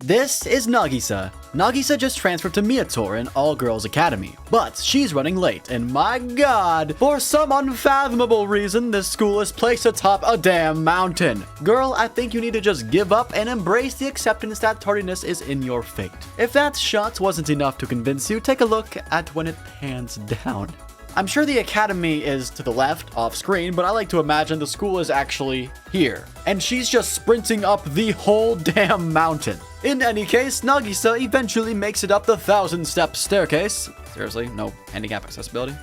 This is Nagisa. Nagisa just transferred to Miator, an all-girls academy, but she's running late, and my god, for some unfathomable reason, this school is placed atop a damn mountain. Girl, I think you need to just give up and embrace the acceptance that tardiness is in your fate. If that shot wasn't enough to convince you, take a look at when it pans down. I'm sure the academy is to the left, off screen, but I like to imagine the school is actually here. And she's just sprinting up the whole damn mountain. In any case, Nagisa eventually makes it up the 1,000-step staircase. Seriously, no handicap accessibility?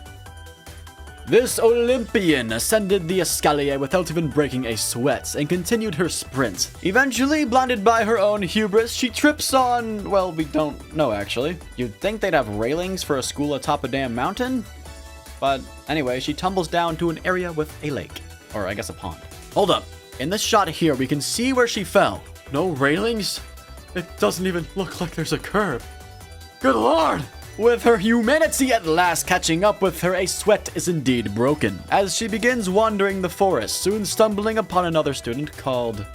This Olympian ascended the escalier without even breaking a sweat and continued her sprint. Eventually, blinded by her own hubris, she trips on... well, we don't know actually. You'd think they'd have railings for a school atop a damn mountain? But anyway, she tumbles down to an area with a lake. Or I guess a pond. Hold up. In this shot here, we can see where she fell. No railings? It doesn't even look like there's a curb. Good lord! With her humanity at last catching up with her, a sweat is indeed broken, as she begins wandering the forest, soon stumbling upon another student called...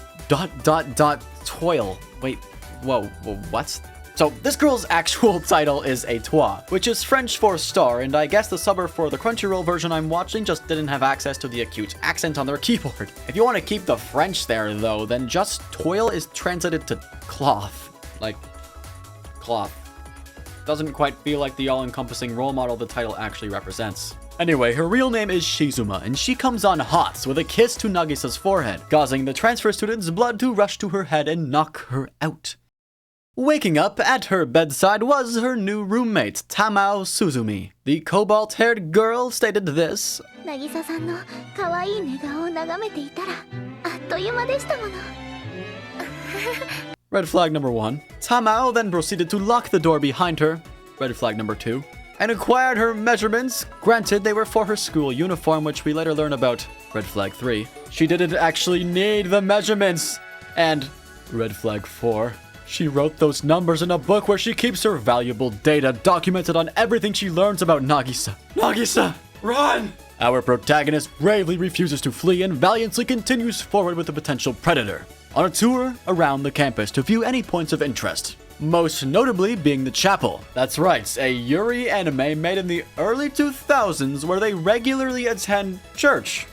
Toil. Wait, whoa, what? So, this girl's actual title is Etoile, which is French for star, and I guess the subber for the Crunchyroll version I'm watching just didn't have access to the acute accent on their keyboard. If you want to keep the French there, though, then just toil is translated to cloth. Like, cloth. Doesn't quite feel like the all-encompassing role model the title actually represents. Anyway, her real name is Shizuma, and she comes on hot with a kiss to Nagisa's forehead, causing the transfer student's blood to rush to her head and knock her out. Waking up at her bedside was her new roommate, Tamao Suzumi. The cobalt-haired girl stated this: Nagisa-sanの可愛い寝顔を眺めていたら、あっという間でしたもの。Red flag number 1. Tamao then proceeded to lock the door behind her. Red flag number 2. And acquired her measurements. Granted, they were for her school uniform, which we later learn about. Red flag 3. She didn't actually need the measurements. And red flag 4. She wrote those numbers in a book where she keeps her valuable data documented on everything she learns about Nagisa. Nagisa, run! Our protagonist bravely refuses to flee and valiantly continues forward with the potential predator on a tour around the campus to view any points of interest. Most notably being the chapel. That's right, a Yuri anime made in the early 2000s where they regularly attend church.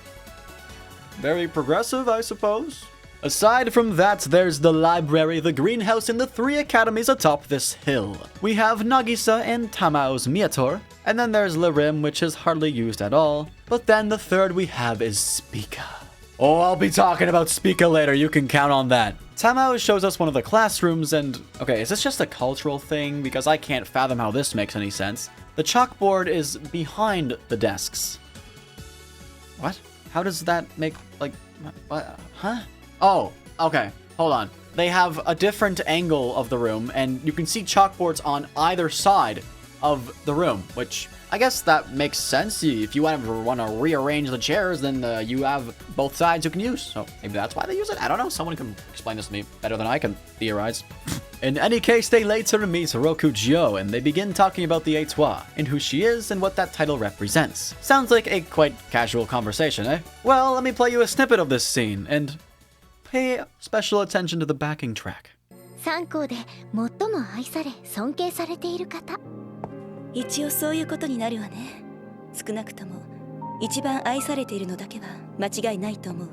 Very progressive, I suppose. Aside from that, there's the library, the greenhouse, and the 3 academies atop this hill. We have Nagisa and Tamao's Miator, and then there's Lulim, which is hardly used at all. But then the third we have is Spica. Oh, I'll be talking about Spica later, you can count on that. Tamao shows us one of the classrooms and... okay, is this just a cultural thing? Because I can't fathom how this makes any sense. The chalkboard is behind the desks. What? How does that make, like... what? Huh? Oh, okay. Hold on. They have a different angle of the room, and you can see chalkboards on either side of the room, which I guess that makes sense. If you want to rearrange the chairs, then you have both sides you can use. So maybe that's why they use it. I don't know. Someone can explain this to me better than I can theorize. In any case, they later meet Rokujyo, and they begin talking about the Etoile, and who she is, and what that title represents. Sounds like a quite casual conversation, eh? Well, let me play you a snippet of this scene, and... pay special attention to the backing track. 3校で最も愛され尊敬されている方。一応そういうことになるわね。少なくとも一番愛されているのだけは間違いないと思う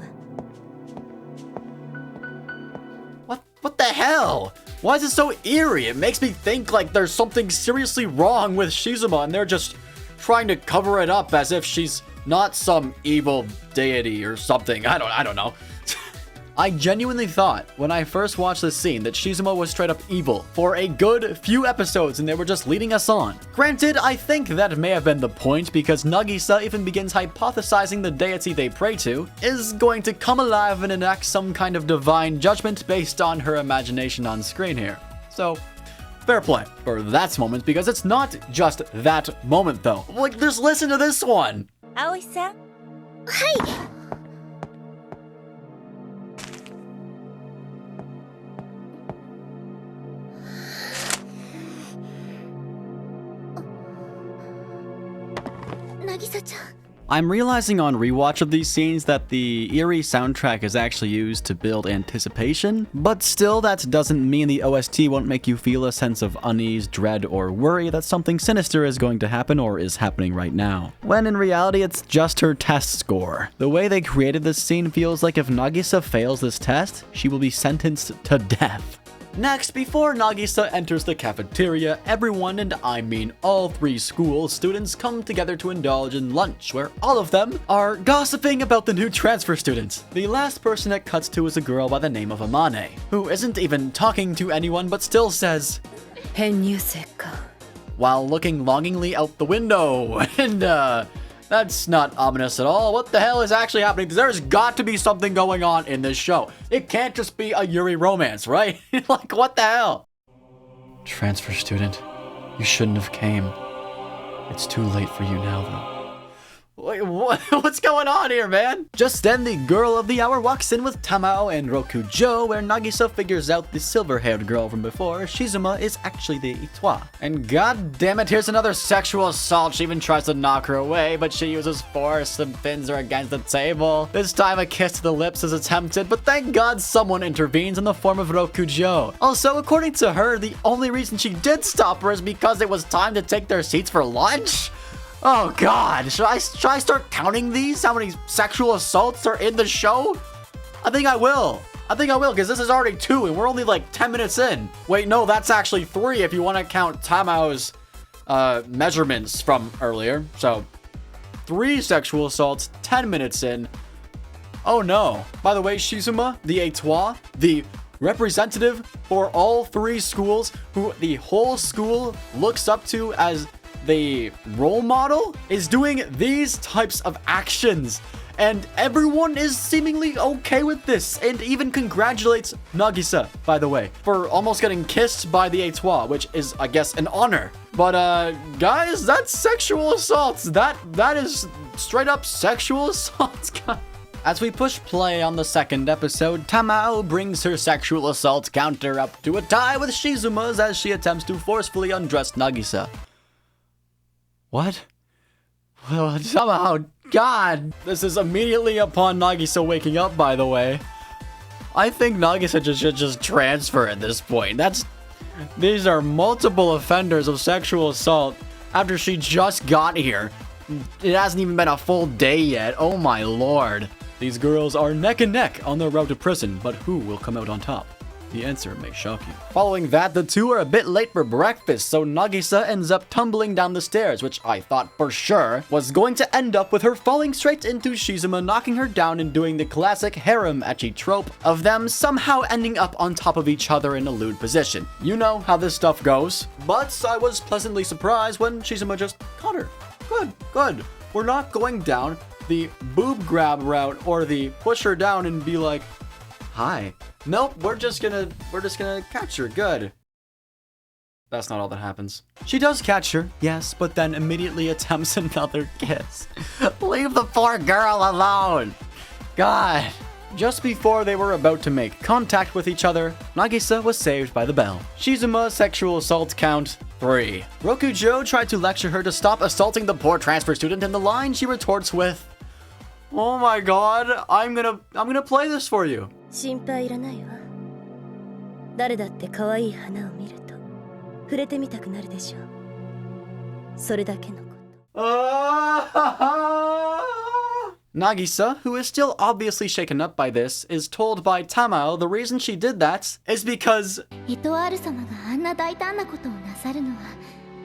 わ。What the hell? Why is it so eerie? It makes me think like there's something seriously wrong with Shizuma and they're just trying to cover it up as if she's not some evil deity or something. I don't know. I genuinely thought, when I first watched this scene, that Shizuma was straight up evil for a good few episodes and they were just leading us on. Granted, I think that may have been the point because Nagisa even begins hypothesizing the deity they pray to is going to come alive and enact some kind of divine judgment based on her imagination on screen here. So, fair play for that moment because it's not just that moment though. Like, just listen to this one! Aoi-san? はい。渚ちゃん、I'm realizing on rewatch of these scenes that the eerie soundtrack is actually used to build anticipation, but still that doesn't mean the OST won't make you feel a sense of unease, dread, or worry that something sinister is going to happen or is happening right now. When in reality it's just her test score. The way they created this scene feels like if Nagisa fails this test, she will be sentenced to death. Next, before Nagisa enters the cafeteria, everyone, and I mean all 3 school students, come together to indulge in lunch, where all of them are gossiping about the new transfer student. The last person it cuts to is a girl by the name of Amane, who isn't even talking to anyone but still says, 編入生か while looking longingly out the window. And, that's not ominous at all. What the hell is actually happening? There's got to be something going on in this show. It can't just be a Yuri romance, right? Like, what the hell? Transfer student, you shouldn't have came. It's too late for you now, though. Wait, what's going on here, man? Just then, the girl of the hour walks in with Tamao and Rokujo, where Nagisa figures out the silver-haired girl from before, Shizuma, is actually the Etoile. And god damn it, here's another sexual assault. She even tries to knock her away, but she uses force and pins her against the table. This time, a kiss to the lips is attempted, but thank god someone intervenes in the form of Rokujo. Also, according to her, the only reason she did stop her is because it was time to take their seats for lunch? Oh god, should I start counting these? How many sexual assaults are in the show? I think I will, because this is already 2 and we're only like 10 minutes in. Wait, no, that's actually 3 if you want to count Tamao's measurements from earlier. So, 3 sexual assaults, 10 minutes in. Oh no. By the way, Shizuma, the Etoile, the representative for all 3 schools, who the whole school looks up to as the role model, is doing these types of actions, and everyone is seemingly okay with this, and even congratulates Nagisa, by the way, for almost getting kissed by the Etoile, which is, I guess, an honor. But guys, that's sexual assaults. That is straight up sexual assaults, guys. As we push play on the 2nd episode, Tamao brings her sexual assault counter up to a tie with Shizuma's as she attempts to forcefully undress Nagisa. What? Well, somehow, god. This is immediately upon Nagisa waking up, by the way. I think Nagisa should just transfer at this point. These are multiple offenders of sexual assault after she just got here. It hasn't even been a full day yet. Oh my lord. These girls are neck and neck on their road to prison, but who will come out on top? The answer may shock you. Following that, the 2 are a bit late for breakfast, so Nagisa ends up tumbling down the stairs, which I thought for sure was going to end up with her falling straight into Shizuma, knocking her down and doing the classic harem ecchi trope of them somehow ending up on top of each other in a lewd position. You know how this stuff goes. But I was pleasantly surprised when Shizuma just caught her. Good. We're not going down the boob grab route or the push her down and be like, hi. Nope, we're just gonna catch her. Good. That's not all that happens. She does catch her, yes, but then immediately attempts another kiss. Leave the poor girl alone. God. Just before they were about to make contact with each other, Nagisa was saved by the bell. Shizuma sexual assault count 3. Rokujo tried to lecture her to stop assaulting the poor transfer student, and the line she retorts with, oh my god, I'm gonna play this for you. 心配いらないわ誰だって可愛い花を見ると触れてみたくなるでしょうそれだけのこと Nagisa, who is still obviously shaken up by this, is told by Tamao the reason she did that is because エトワール様があんな大胆なことをなさるのは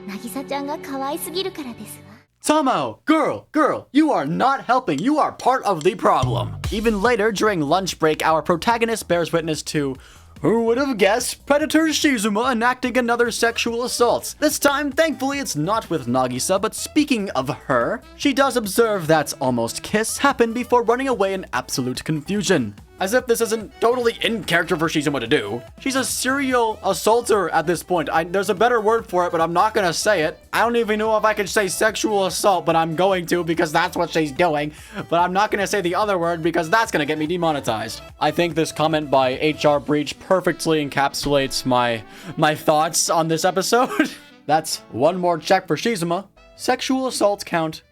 渚ちゃんが可愛すぎるからですわ Tamao, girl, you are not helping. You are part of the problem. Even later, during lunch break, our protagonist bears witness to, who would have guessed, Predator Shizuma enacting another sexual assault. This time, thankfully, it's not with Nagisa, but speaking of her, she does observe that almost kiss happened before running away in absolute confusion. As if this isn't totally in character for Shizuma to do. She's a serial assaulter at this point. There's a better word for it, but I'm not gonna say it. I don't even know if I can say sexual assault, but I'm going to because that's what she's doing. But I'm not gonna say the other word because that's gonna get me demonetized. I think this comment by HR Breach perfectly encapsulates my thoughts on this episode. That's one more check for Shizuma. Sexual assault count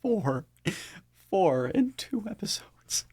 Four. 4 in 2 episodes.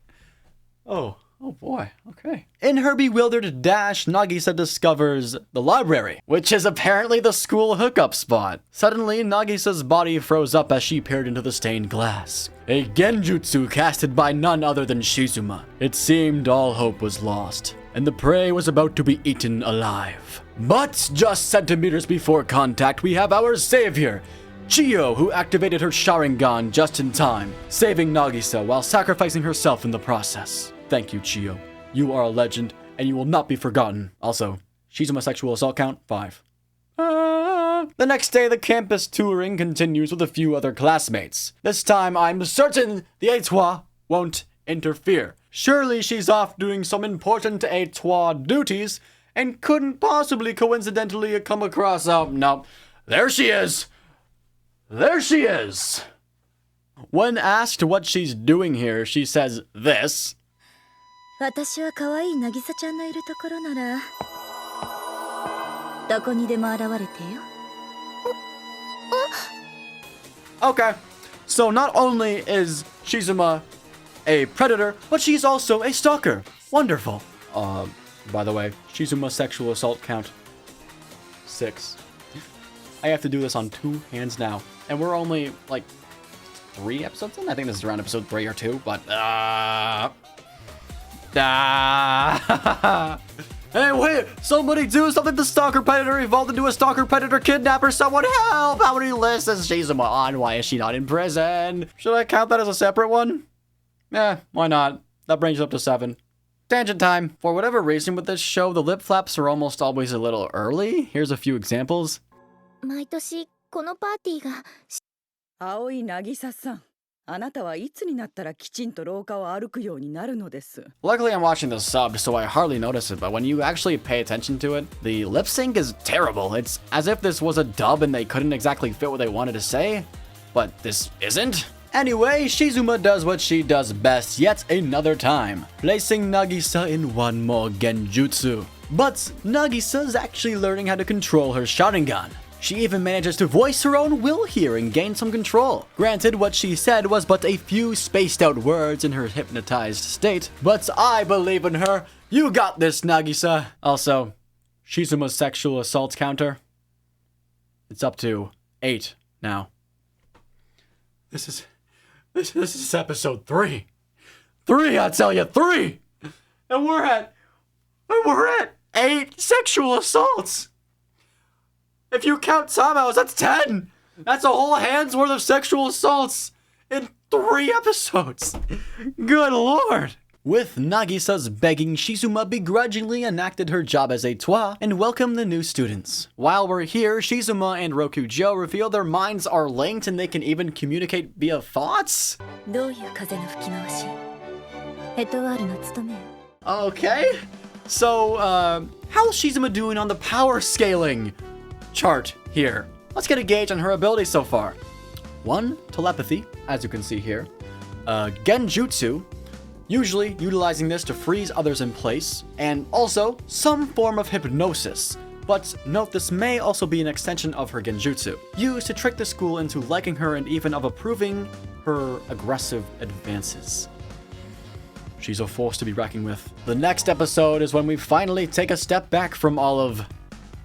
Oh boy, okay. In her bewildered dash, Nagisa discovers the library, which is apparently the school hookup spot. Suddenly, Nagisa's body froze up as she peered into the stained glass. A genjutsu casted by none other than Shizuma. It seemed all hope was lost, and the prey was about to be eaten alive. But just centimeters before contact, we have our savior, Chiyo, who activated her Sharingan just in time, saving Nagisa while sacrificing herself in the process. Thank you, Chiyo. You are a legend, and you will not be forgotten. Also, Shizuma sexual assault count, 5. The next day, the campus touring continues with a few other classmates. This time, I'm certain the Etoile won't interfere. Surely she's off doing some important Etoile duties, and couldn't possibly coincidentally come across... Oh, no. There she is! There she is! When asked what she's doing here, she says this. 私は可愛い渚ちゃんのいるところならどこにでも現れてよ。Okay, so not only is Shizuma a predator, but she's also a stalker. Wonderful. By the way, Shizuma sexual assault count, 6. I have to do this on 2 hands now, and we're only like 3 episodes in? I think this is around episode 3 or 2, but Hey, wait! Somebody do something! The stalker predator evolved into a stalker predator kidnapper! Someone help! How many lists is Shizuma on? Why is she not in prison? Should I count that as a separate one? Why not? That brings it up to 7. Tangent time. For whatever reason with this show, the lip flaps are almost always a little early. Here's a few examples. 毎年このパーティーが青い渚さん、あなたはいつになったらきちんと廊下を歩くようになるのです。 Luckily, I'm watching the sub, so I hardly notice it, but when you actually pay attention to it, the lip sync is terrible. It's as if this was a dub and they couldn't exactly fit what they wanted to say, but this isn't. Anyway, Shizuma does what she does best yet another time, placing Nagisa in one more genjutsu. But Nagisa's actually learning how to control her Sharingan. She even manages to voice her own will here and gain some control. Granted, what she said was but a few spaced out words in her hypnotized state, but I believe in her. You got this, Nagisa. Also, Shizuma's sexual assault counter, it's up to 8 now. This is episode 3. 3, I tell you, 3! And we're at 8 sexual assaults! If you count Tamao's, that's 10! That's a whole hand's worth of sexual assaults in 3 episodes! Good lord! With Nagisa's begging, Shizuma begrudgingly enacted her job as Etoile and welcomed the new students. While we're here, Shizuma and Rokujo reveal their minds are linked and they can even communicate via thoughts? どういう風の吹き回し？エトワールの務めよ。 Okay. So, how's Shizuma doing on the power scaling chart here? Let's get a gauge on her ability so far. 1, telepathy, as you can see here. Genjutsu, usually utilizing this to freeze others in place, and also some form of hypnosis. But note this may also be an extension of her genjutsu, used to trick the school into liking her and even of approving her aggressive advances. She's a force to be reckoned with. The next episode is when we finally take a step back from all of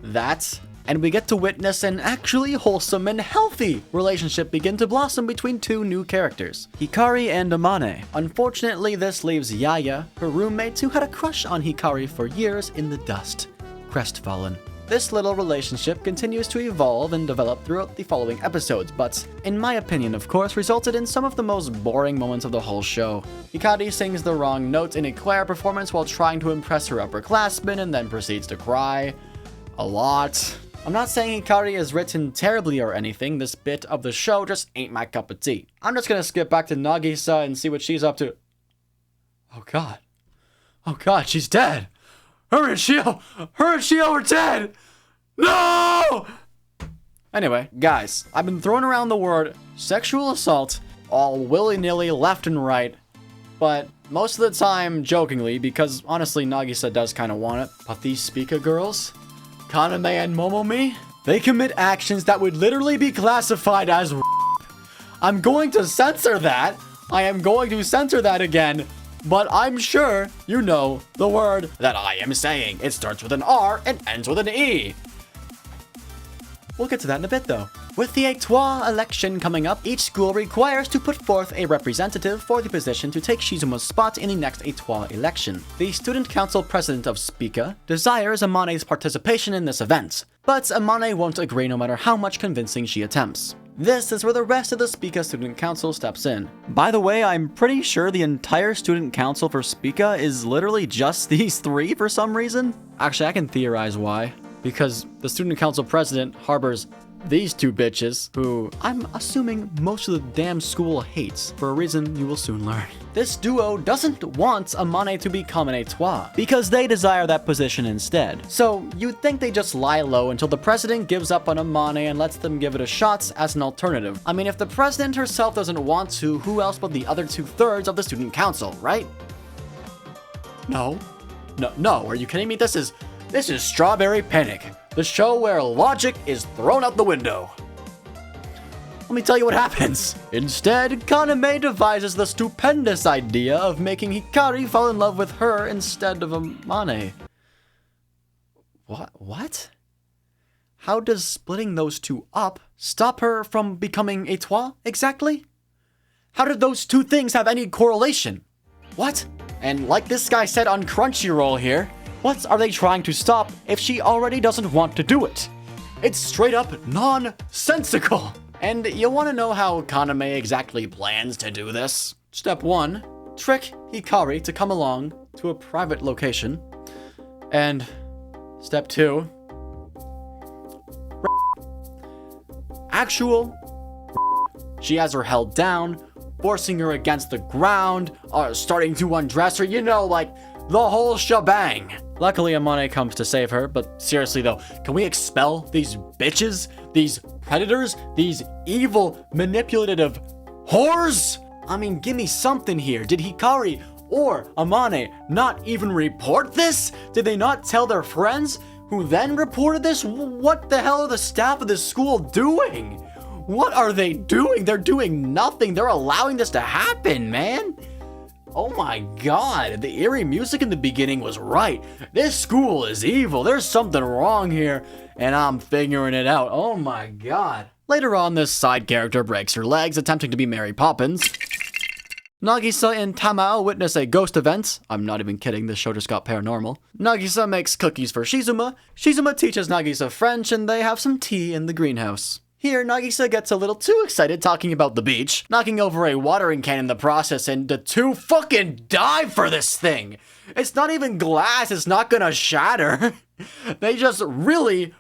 that, and we get to witness an actually wholesome and healthy relationship begin to blossom between 2 new characters, Hikari and Amane. Unfortunately, this leaves Yaya, her roommate, who had a crush on Hikari for years, in the dust, crestfallen. This little relationship continues to evolve and develop throughout the following episodes, but, in my opinion, of course, resulted in some of the most boring moments of the whole show. Hikari sings the wrong notes in a choir performance while trying to impress her upperclassmen and then proceeds to cry a lot. I'm not saying Hikari is written terribly or anything, this bit of the show just ain't my cup of tea. I'm just gonna skip back to Nagisa and see what she's up to. Oh god, she's dead! Her and Shio are dead! No! Anyway, guys, I've been throwing around the word sexual assault all willy-nilly left and right, but most of the time jokingly, because honestly Nagisa does kind of want it. But these Spica girls, Kaname and Momomi, they commit actions that would literally be classified as I'm going to censor that. I am going to censor that again. But I'm sure you know the word that I am saying. It starts with an R and ends with an E. We'll get to that in a bit though. With the Etoile election coming up, each school requires to put forth a representative for the position to take Shizuma's spot in the next Etoile election. The student council president of Spica desires Amane's participation in this event, but Amane won't agree no matter how much convincing she attempts. This is where the rest of the Spica student council steps in. By the way, I'm pretty sure the entire student council for Spica is literally just these three for some reason. Actually, I can theorize why. Because the student council president harbors these two bitches, who I'm assuming most of the damn school hates, for a reason you will soon learn. This duo doesn't want Amane to become an Etoile, because they desire that position instead. So you'd think they just lie low until the president gives up on Amane and lets them give it a shot as an alternative. I mean, if the president herself doesn't want to, who else but the other 2/3 of the student council, right? No, are you kidding me? This is Strawberry Panic, the show where logic is thrown out the window. Let me tell you what happens. Instead, Kaname devises the stupendous idea of making Hikari fall in love with her instead of Amane. What? How does splitting those two up stop her from becoming Etoile, exactly? How did those two things have any correlation? What? And like this guy said on Crunchyroll here, what are they trying to stop if she already doesn't want to do it? It's straight up nonsensical. And you want to know how Kaname exactly plans to do this? Step 1, trick Hikari to come along to a private location. And step 2, actual she has her held down, forcing her against the ground, starting to undress her, you know, like the whole shebang. Luckily, Amane comes to save her, but seriously though, can we expel these bitches? These predators? These evil, manipulative whores? I mean, give me something here. Did Hikari or Amane not even report this? Did they not tell their friends, who then reported this? What the hell are the staff of this school doing? What are they doing? They're doing nothing. They're allowing this to happen, man. Oh my god, the eerie music in the beginning was right. This school is evil. There's something wrong here, and I'm figuring it out. Oh my god. Later on, this side character breaks her legs attempting to be Mary Poppins. Nagisa and Tamao witness a ghost event. I'm not even kidding, this show just got paranormal. Nagisa makes cookies for Shizuma. Shizuma teaches Nagisa French, and they have some tea in the greenhouse. Here, Nagisa gets a little too excited talking about the beach, knocking over a watering can in the process, and the two fucking dive for this thing. It's not even glass, it's not gonna shatter. They just really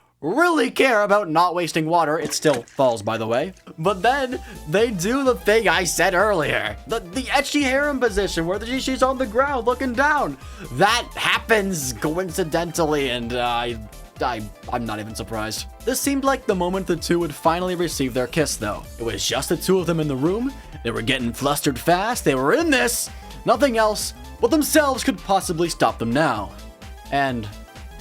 care about not wasting water. It still falls, by the way. But then, they do the thing I said earlier. The ecchi harem position, where she's on the ground looking down. That happens coincidentally, and I'm not even surprised. This seemed like the moment the two would finally receive their kiss, though. It was just the two of them in the room. They were getting flustered fast. They were in this. Nothing else but themselves could possibly stop them now. And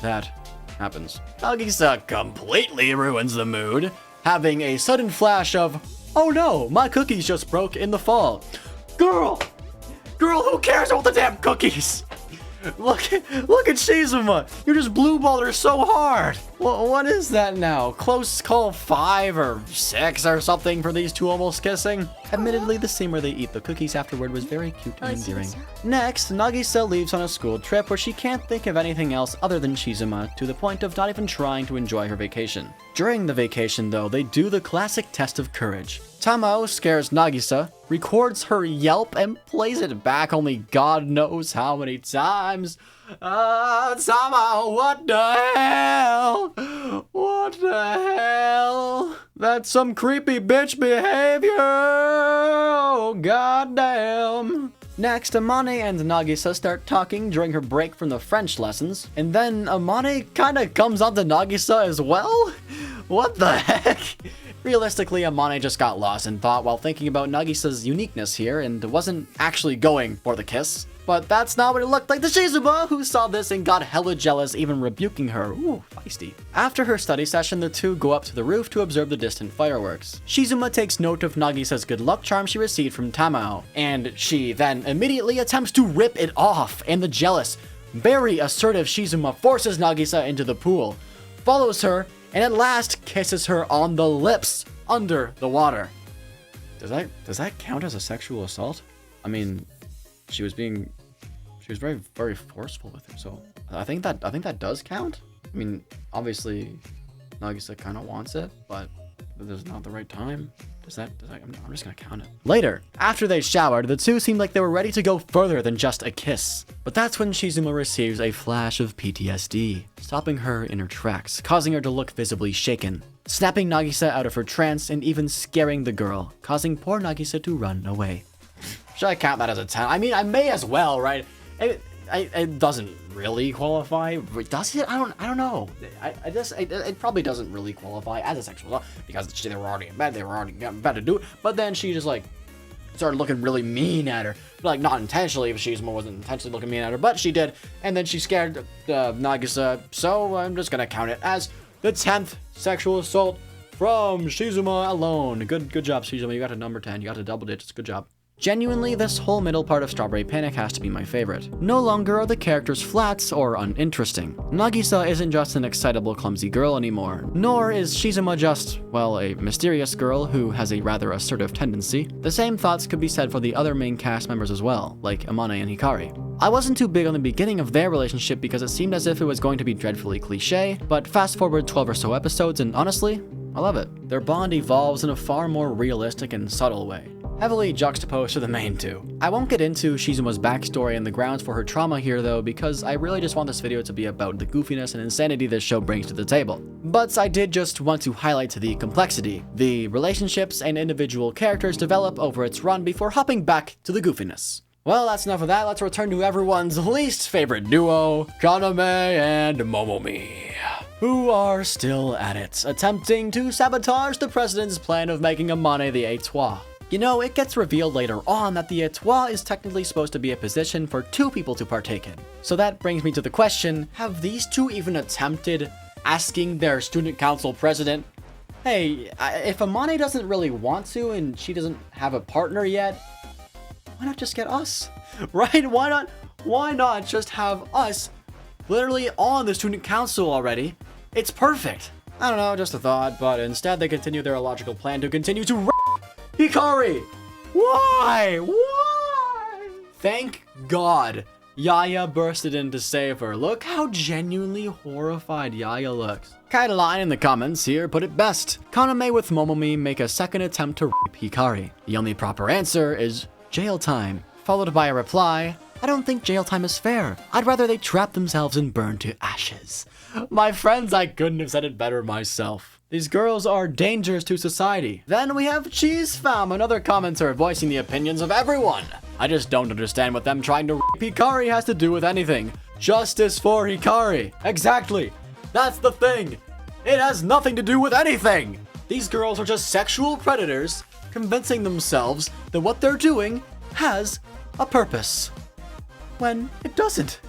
that happens. Nagisa completely ruins the mood, having a sudden flash of, oh no, my cookies just broke in the fall. Girl, who cares about the damn cookies? Look at Shizuma. You just blue-balled her so hard. Well, what is that now? Close call 5 or 6 or something for these two almost kissing? Admittedly, the scene where they eat the cookies afterward was very cute and endearing. Next, Nagisa leaves on a school trip where she can't think of anything else other than Shizuma, to the point of not even trying to enjoy her vacation. During the vacation, though, they do the classic test of courage. Tamao scares Nagisa, records her yelp, and plays it back only God knows how many times. Tamao, what the hell? What the hell? That's some creepy bitch behavior. Oh, goddamn. Next, Amane and Nagisa start talking during her break from the French lessons, and then Amane kinda comes onto Nagisa as well? What the heck? Realistically, Amane just got lost in thought while thinking about Nagisa's uniqueness here and wasn't actually going for the kiss. But that's not what it looked like to Shizuma, who saw this and got hella jealous, even rebuking her. Ooh, feisty. After her study session, the two go up to the roof to observe the distant fireworks. Shizuma takes note of Nagisa's good luck charm she received from Tamao, and she then immediately attempts to rip it off, and the jealous, very assertive Shizuma forces Nagisa into the pool, follows her, and at last kisses her on the lips under the water. Does that count as a sexual assault? I mean, she was very, very forceful with her, so I think that does count. I mean, obviously, Nagisa kind of wants it, but this is not the right time. I'm just gonna count it. Later, after they showered, the two seemed like they were ready to go further than just a kiss. But that's when Shizuma receives a flash of PTSD, stopping her in her tracks, causing her to look visibly shaken, snapping Nagisa out of her trance and even scaring the girl, causing poor Nagisa to run away. Should I count that as a 10? I mean, I may as well, right? It doesn't really qualify. Does it? I don't know. It probably doesn't really qualify as a sexual assault because they were already in bed. They were already about to do it. But then she just like started looking really mean at her. Like not intentionally, if Shizuma wasn't intentionally looking mean at her, but she did. And then she scared Nagisa. So I'm just gonna count it as the 10th sexual assault from Shizuma alone. Good job, Shizuma. You got to number 10. You got to double digits. Good job. Genuinely, this whole middle part of Strawberry Panic has to be my favorite. No longer are the characters flat or uninteresting. Nagisa isn't just an excitable, clumsy girl anymore, nor is Shizuma just, well, a mysterious girl who has a rather assertive tendency. The same thoughts could be said for the other main cast members as well, like Amane and Hikari. I wasn't too big on the beginning of their relationship because it seemed as if it was going to be dreadfully cliche, but fast forward 12 or so episodes and honestly, I love it. Their bond evolves in a far more realistic and subtle way, heavily juxtaposed to the main two. I won't get into Shizuma's backstory and the grounds for her trauma here though, because I really just want this video to be about the goofiness and insanity this show brings to the table. But I did just want to highlight the complexity, the relationships and individual characters develop over its run before hopping back to the goofiness. Well, that's enough of that. Let's return to everyone's least favorite duo, Kaname and Momomi, who are still at it, attempting to sabotage the president's plan of making Amane the Etoile. You know, it gets revealed later on that the Etoile is technically supposed to be a position for two people to partake in. So that brings me to the question, have these two even attempted asking their student council president, hey, if Amane doesn't really want to and she doesn't have a partner yet, why not just get us? Right? Why not just have us literally on the student council already? It's perfect. I don't know, just a thought, but instead they continue their illogical plan to continue to Hikari! Why? Thank God Yaya bursted in to save her. Look how genuinely horrified Yaya looks. Kinda line in the comments here put it best. Kaname with Momomi make a second attempt to rape Hikari. The only proper answer is jail time, followed by a reply, I don't think jail time is fair. I'd rather they trap themselves and burn to ashes. My friends, I couldn't have said it better myself. These girls are dangers to society. Then we have Cheese Fam, another commenter voicing the opinions of everyone. I just don't understand what them trying to rape Hikari has to do with anything. Justice for Hikari. Exactly. That's the thing. It has nothing to do with anything. These girls are just sexual predators convincing themselves that what they're doing has a purpose, when it doesn't.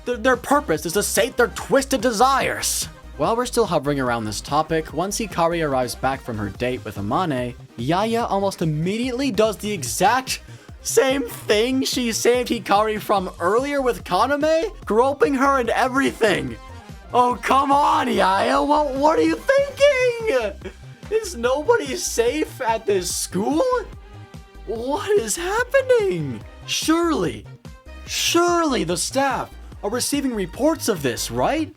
Their purpose is to sate their twisted desires. While we're still hovering around this topic, once Hikari arrives back from her date with Amane, Yaya almost immediately does the exact same thing she saved Hikari from earlier with Kaname, groping her and everything. Oh, come on, Yaya, what are you thinking? Is nobody safe at this school? What is happening? Surely the staff are receiving reports of this, right?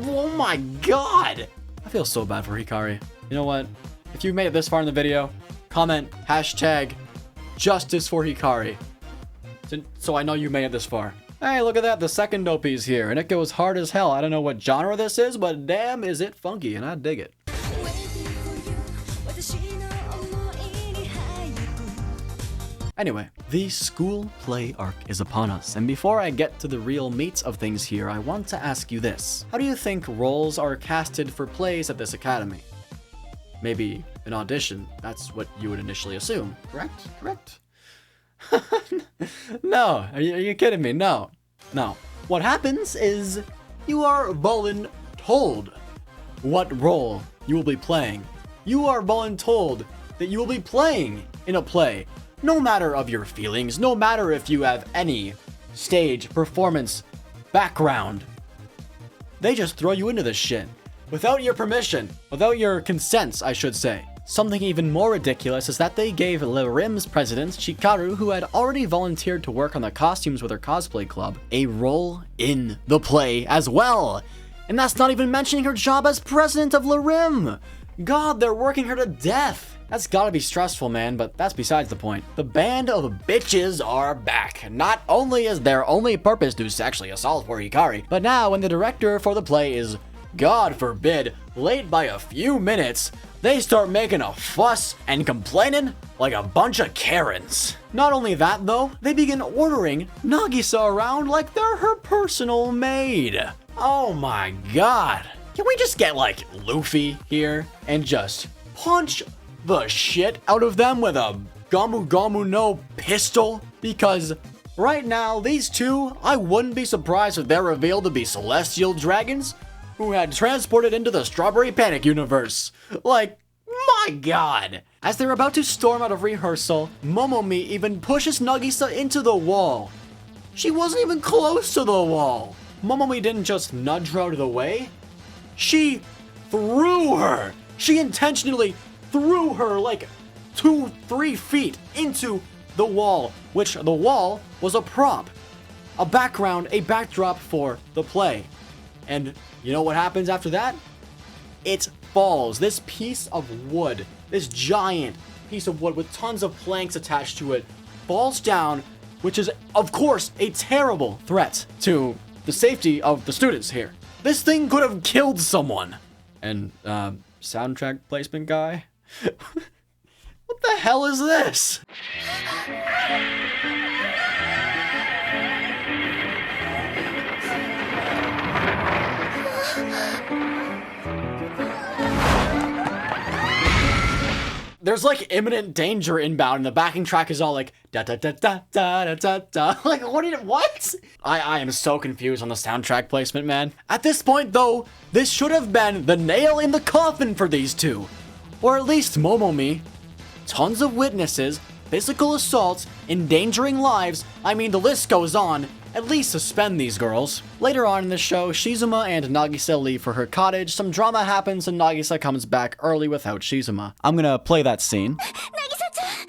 Oh my God. I feel so bad for Hikari. You know what? If you made it this far in the video, comment hashtag justice for Hikari. So I know you made it this far. Hey, look at that. The second OP's here, and it goes hard as hell. I don't know what genre this is, but damn is it funky, and I dig it. Anyway, the school play arc is upon us, and before I get to the real meat of things here, I want to ask you this. How do you think roles are casted for plays at this academy? Maybe an audition, that's what you would initially assume, correct? No, are you kidding me? No. No. What happens is you are voluntold what role you will be playing. You are voluntold that you will be playing in a play. No matter of your feelings, no matter if you have any stage, performance, background. They just throw you into this shit. Without your permission. Without your consents, I should say. Something even more ridiculous is that they gave Lulim's president, Chikaru, who had already volunteered to work on the costumes with her cosplay club, a role in the play as well. And that's not even mentioning her job as president of Lulim. God, they're working her to death. That's gotta be stressful, man, but that's besides the point. The band of bitches are back. Not only is their only purpose to sexually assault poor Hikari, but now when the director for the play is, God forbid, late by a few minutes, they start making a fuss and complaining like a bunch of Karens. Not only that though, they begin ordering Nagisa around like they're her personal maid. Oh my god. Can we just get like Luffy here and just punch the shit out of them with a Gamu Gamu no pistol? Because right now, these two, I wouldn't be surprised if they're revealed to be celestial dragons who had transported into the Strawberry Panic universe. Like, my god. As they're about to storm out of rehearsal, Momomi even pushes Nagisa into the wall. She wasn't even close to the wall. Momomi didn't just nudge her out of the way. She threw her. She intentionally threw her like 2-3 feet into the wall, which the wall was a prop, a background, a backdrop for the play. And you know what happens after that? It falls. This piece of wood, this giant piece of wood with tons of planks attached to it, falls down, which is, of course, a terrible threat to the safety of the students here. This thing could have killed someone. And, soundtrack placement guy? What the hell is this? There's like imminent danger inbound, and the backing track is all like da da da da da da da da. Like what? I am so confused on the soundtrack placement, man. At this point, though, this should have been the nail in the coffin for these two, or at least Momomi. Tons of witnesses, physical assaults, endangering lives. I mean, the list goes on. At least suspend these girls. Later on in the show, Shizuma and Nagisa leave for her cottage. Some drama happens and Nagisa comes back early without Shizuma. I'm gonna play that scene. Nagisa-chan!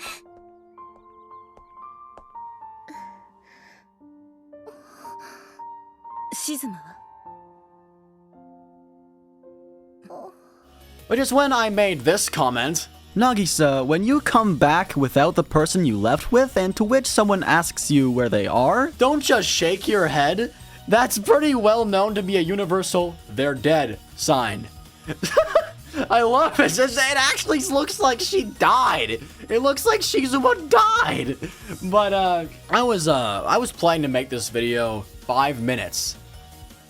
Shizuma. Which is when I made this comment. Nagisa, when you come back without the person you left with, and to which someone asks you where they are, don't just shake your head. That's pretty well known to be a universal "they're dead" sign. I love it. It actually looks like she died. It looks like Shizuma died. But I was planning to make this video 5 minutes,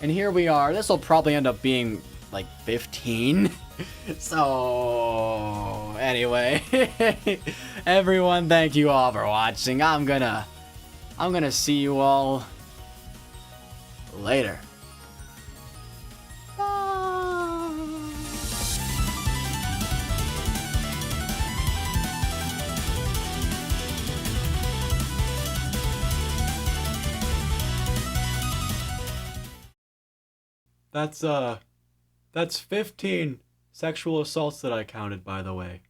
and here we are. This will probably end up being like 15. So anyway, everyone, thank you all for watching. I'm gonna see you all later. That's 15 sexual assaults that I counted, by the way.